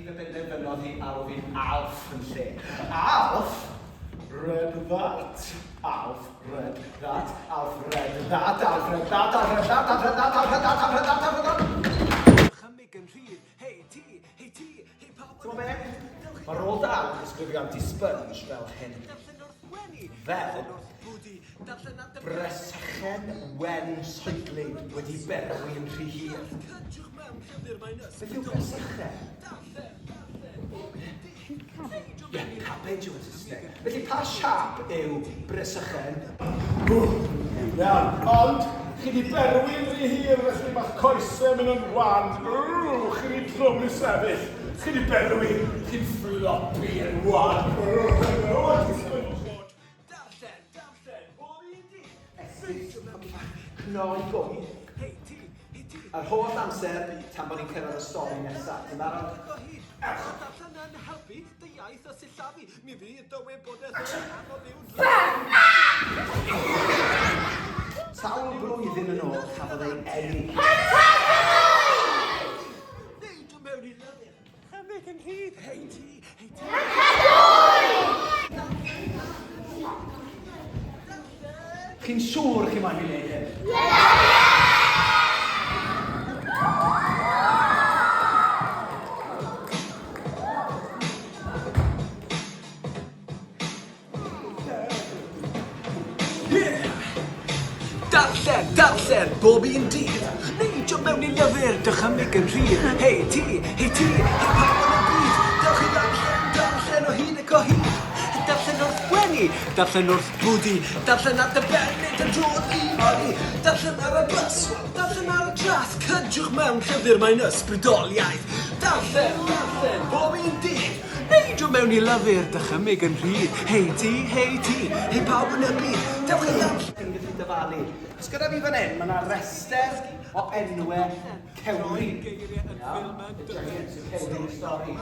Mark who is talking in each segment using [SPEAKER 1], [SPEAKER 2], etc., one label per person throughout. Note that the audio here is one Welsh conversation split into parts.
[SPEAKER 1] Fi fe benderfynodd hi alw fi'n Alf yn lle. Alf? Read that. Alf, read that. Alf, read that. Alf, read that. Alf, read that. Alf, read that. Alf, read that. Alf, read that. Alf, read that. Chymig yn rhydd. Hei ti, hei ti, hei pawb. Ti'n be? Mae Roald Dahl yn ysgrifio anti-sponge fel hyn. Fel bresychen wen soedlyd wedi berwi yn rhy hir. Beth yw bresychen? Ie, cabbage yw yn Saesneg. Felly pa siap yw bresychen?
[SPEAKER 2] Iawn, ond chi di berwi yn rhy hir felly mae'ch coesau mynd yn wan. Chi di drwm i sefyll. Chi di berwi, chi'n flopi yn wan.
[SPEAKER 1] Cnoi gwy. Yr holl amser tan bod ni'n cyrraedd y stori nesaf. Ti'n barod? Darllen yn helpu dy iaith o sillafu. Mi fydd dy wybodaeth yn anodd i'w Sawl blwyddyn yn ôl cafodd ei eni. Neud o mewn I lyfr. Chymig yn rhydd. Hei ti, hei ti. Chi'n siŵr chi moyn I wneud hyn? Darllen, bob un dydd. Neidio mewn I lyfr, dychymig yn rhydd. Hei ti, hei pawb yn y byd. Dewch I darllen o hyd ac o hyd. Darllen wrth gwenu, darllen wrth bwdi. Darllen at y bennid yn drodd I fori. Darllen ar y bus, darllen ar y trath. Cydwch mewn llyfr mae'n ysbrydoliaeth. Darllen, bob un dydd. Neidio mewn I lyfr, dychymig yn rhydd. Hei ti, hei pawb yn y byd. Dewch I darllen. Dyfalu. Os gyda fi fan hyn, mae yna rester o enwau cewri. Giants y cewri y stori.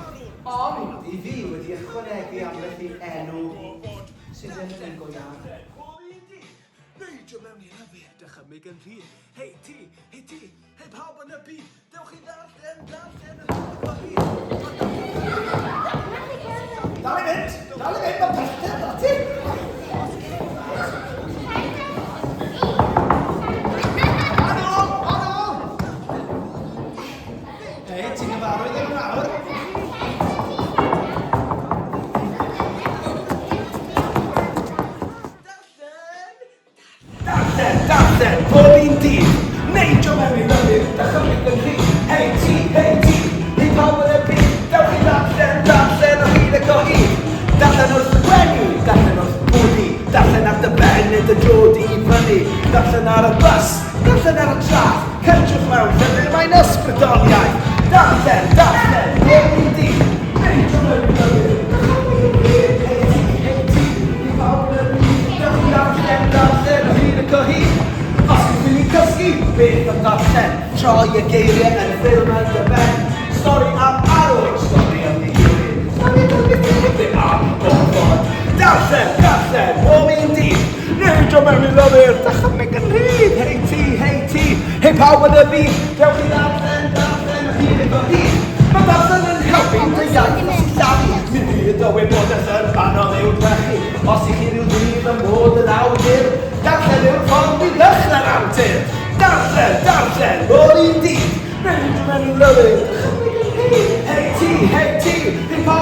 [SPEAKER 1] Ond I fi wedi ychwanegu am beth I enw sydd yn go iawn. Neidio mewn I lyfr, dychymig yn rhydd. Hei ti, hei pawb yn y byd. Dewch I darllen y byd. Dal I fynd, mae pethau o ti. Ti'n gyfarwydd yn nawr? Darllen, bob un dydd. Neidio mewn I lyfr, dychymig yn rhydd. Hei ti, hei pawb yn y byd. Dewch I darllen o hyd ac o hyd. Darllen wrth gwenu, darllen wrth bwdi. Darllen at y bennid yn drodd I fyny. Darllen ar y bus, darllen ar y trath. Cydwch mewn llyfr mae'n ysbrydoliaeth. Darllen, bob un dydd. Neidio mewn I lyfr, dychymig yn rhydd. Hei ti, I pawb yn y byd. Dewch I darllen o hyd ac o hyd. Os ydych chi'n cysgu, beth o darllen. Troi y geiriau yn ffilm yn dy ben. Stori am arwr, stori am ddigilydd. Stori am ddigilydd am ofod. Darllen, bob un dydd. Neidio mewn I lyfr, dychymig yn rhydd. Hei ti, hei pawb yn y byd. Dewch I darllen o hyd ac o hyd. Mae darllen yn helpu dy iaith o sillafu. Mi fydd o wybodaeth yn anodd i'w drechu. Os I chi rhyw ddydd yn bod yn awdur, darllen yw'r ffordd I ddechrau'r awdur. Darllen, bob un dydd. Neidio mewn I lyfr, dychymig yn rhydd. Hei ti, hei pawb